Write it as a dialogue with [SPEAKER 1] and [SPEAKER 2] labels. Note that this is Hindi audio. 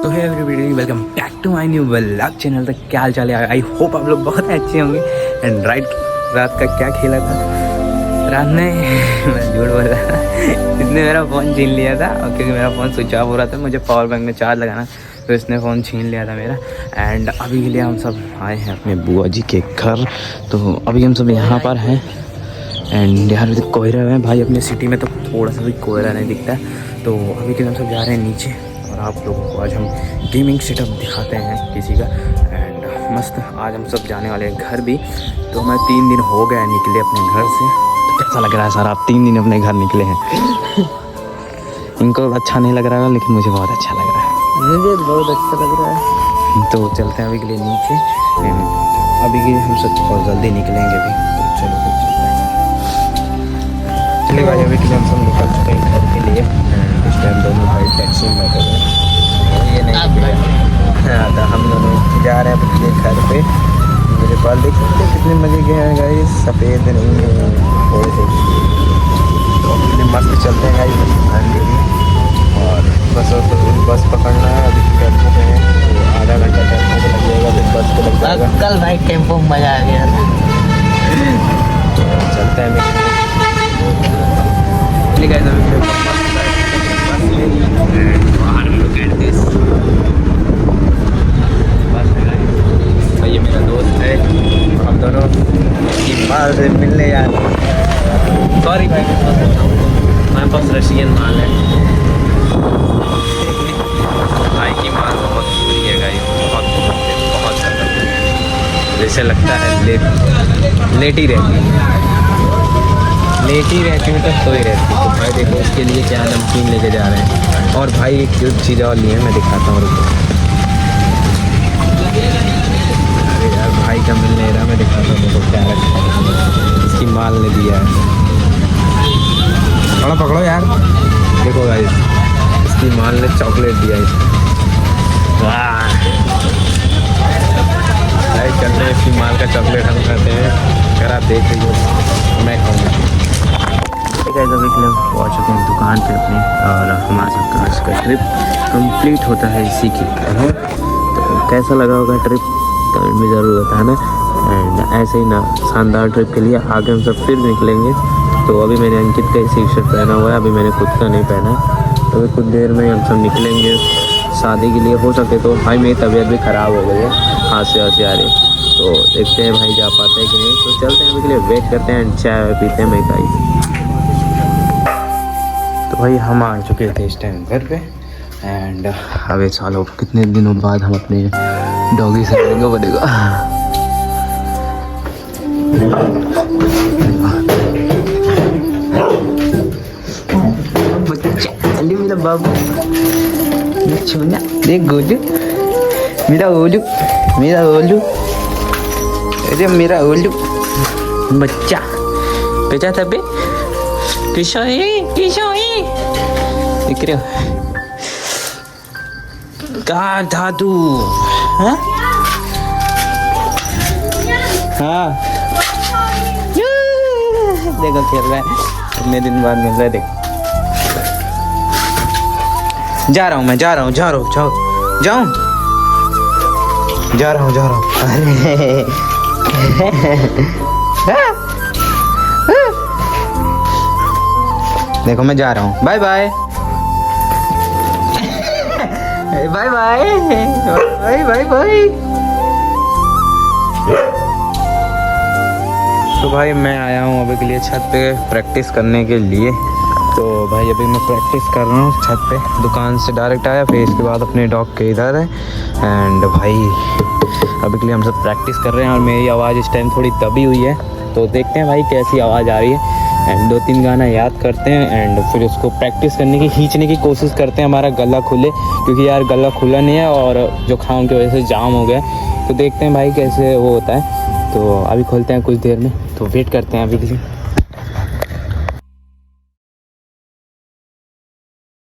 [SPEAKER 1] तो hi everybody, welcome back to my new vlog channel. तक क्या हाल चाल है? आई होप आप लोग बहुत अच्छे होंगे। एंड रात का क्या खेला था रात ने मैं झूठ बोल रहा था। इसने मेरा फ़ोन छीन लिया था क्योंकि मेरा फ़ोन स्विच ऑफ हो रहा था, मुझे पावर बैंक में चार्ज लगाना, तो इसने फ़ोन छीन लिया था मेरा। एंड अभी के लिए हम सब आए हैं अपने बुआ जी के घर। तो अभी हम सब यहाँ पर हैं एंड यहाँ पे कोहरा है भाई। अपने सिटी में तो थोड़ा सा भी कोहरा नहीं दिखता है। तो अभी के लिए हम सब जा रहे हैं नीचे और आप लोगों को आज हम गेमिंग सेटअप दिखाते हैं किसी का। एंड मस्त आज हम सब जाने वाले हैं घर भी। तो मैं 3 दिन हो गए निकले अपने घर से। तो कैसा लग रहा है सर, आप 3 दिन अपने घर निकले हैं? इनको अच्छा नहीं लग रहा है लेकिन मुझे बहुत अच्छा लग रहा है।
[SPEAKER 2] मुझे बहुत अच्छा लग रहा है।
[SPEAKER 1] तो चलते हैं अभी के लिए नीचे। अभी के लिए हम सब बहुत जल्दी निकलेंगे अभी, तो चलो फिर चलते हैं। चलिए भाई, अभी के लिए हम सब निकल चुके हैं घर के लिए। इस टाइम दोनों भाई टैक्सी में बैठे हुए हैं। ये नहीं हाँ, तो हम दोनों जा रहे हैं अपने घर पे। मेरे बाल देख सकते हैं कितने मजे के हैं गाइस, सफ़ेद नहीं है थोड़े से। तो अभी मस्त चलते हैं गाइस घर के लिए। और बस पकड़ना है। अभी टेम्पो पे है तो आधा घंटा टेम्पो पे लग जाएगा, फिर बस पे लग जाएगा।
[SPEAKER 2] कल भाई टेम्पो में मज़ा आ गया था।
[SPEAKER 1] तो चलते हैं ये मेरा दोस्त है, हम दोनों माल से मिलने जा रहे हैं।
[SPEAKER 2] सॉरी भाई, हमारे पास रशियन माल है।
[SPEAKER 1] भाई की माल बहुत बुरी है गाइस, बहुत ज़्यादा। जैसे लगता है लेटी रहती हूँ तो सोई रहती। तो भाई देखो उसके लिए क्या नमकीन लेके जा रहे हैं। और भाई एक चीज़ और लिए मैं दिखाता हूँ रुको। अरे यार भाई का मिल नहीं रहा, मैं दिखाता हूँ देखो क्या रखा है। इसकी माल ने दिया है, थोड़ा पकड़ो यार। देखो गाइस, इसकी माल ने चॉकलेट दिया है। वाह भाई, चलते हैं इसकी माल का चॉकलेट हम खाते हैं। अगर आप देख रही हो मैं खाऊँगा। ठीक है, अभी के लिए पहुँच चुके हैं दुकान पे अपनी और हमारा सबका आज का ट्रिप कंप्लीट होता है इसी के कारण। तो कैसा लगा होगा ट्रिप कमेंट में ज़रूर बताना। एंड ऐसे ही ना शानदार ट्रिप के लिए आगे हम सब फिर निकलेंगे। तो अभी मैंने अंकित का टी शर्ट पहना हुआ है, अभी मैंने खुद का नहीं पहना। तो अभी कुछ देर में हम सब निकलेंगे शादी के लिए। हो सके तो भाई मेरी तबीयत भी ख़राब हो गई है, खांसी आ रही, तो देखते हैं भाई जा पाते हैं कि नहीं। तो चलते हैं अभी के लिए, वेट करते हैं एंड चाय पीते हैं। मैं तो भाई हम आ चुके थे इस टाइम घर पे। एंड अबे सालों कितने दिनों बाद हम अपने डॉगी से मिलेंगे बनेगा। मेरा बाबू छोना देख, गोलू मेरा ओलू, अरे मेरा ओलू बच्चा बेचा था बे। किशोई दिख रहे हो? कहाँ था तू? हाँ देखो खेल रहा है, इतने दिन बाद मिल रहा है। देखो जा रहा हूँ मैं, जा रहा हूँ अरे देखो मैं जा रहा हूँ। Bye bye bye bye. तो भाई मैं आया हूँ अभी के लिए छत पे प्रैक्टिस करने के लिए। तो भाई अभी मैं प्रैक्टिस कर रहा हूँ छत पे। दुकान से डायरेक्ट आया, फिर इसके बाद अपने डॉग के इधर है। एंड भाई अभी के लिए हम सब प्रैक्टिस कर रहे हैं और मेरी आवाज़ इस टाइम थोड़ी दबी हुई है। तो देखते हैं भाई कैसी आवाज़ आ रही है। एंड 2-3 गाना याद करते हैं एंड फिर उसको प्रैक्टिस करने की, खींचने की कोशिश करते हैं हमारा गला खुले, क्योंकि यार गला खुला नहीं है और जो खाऊं की वजह से जाम हो गया। तो देखते हैं भाई कैसे वो होता है। तो अभी खोलते हैं कुछ देर में, तो वेट करते हैं अभी के लिए।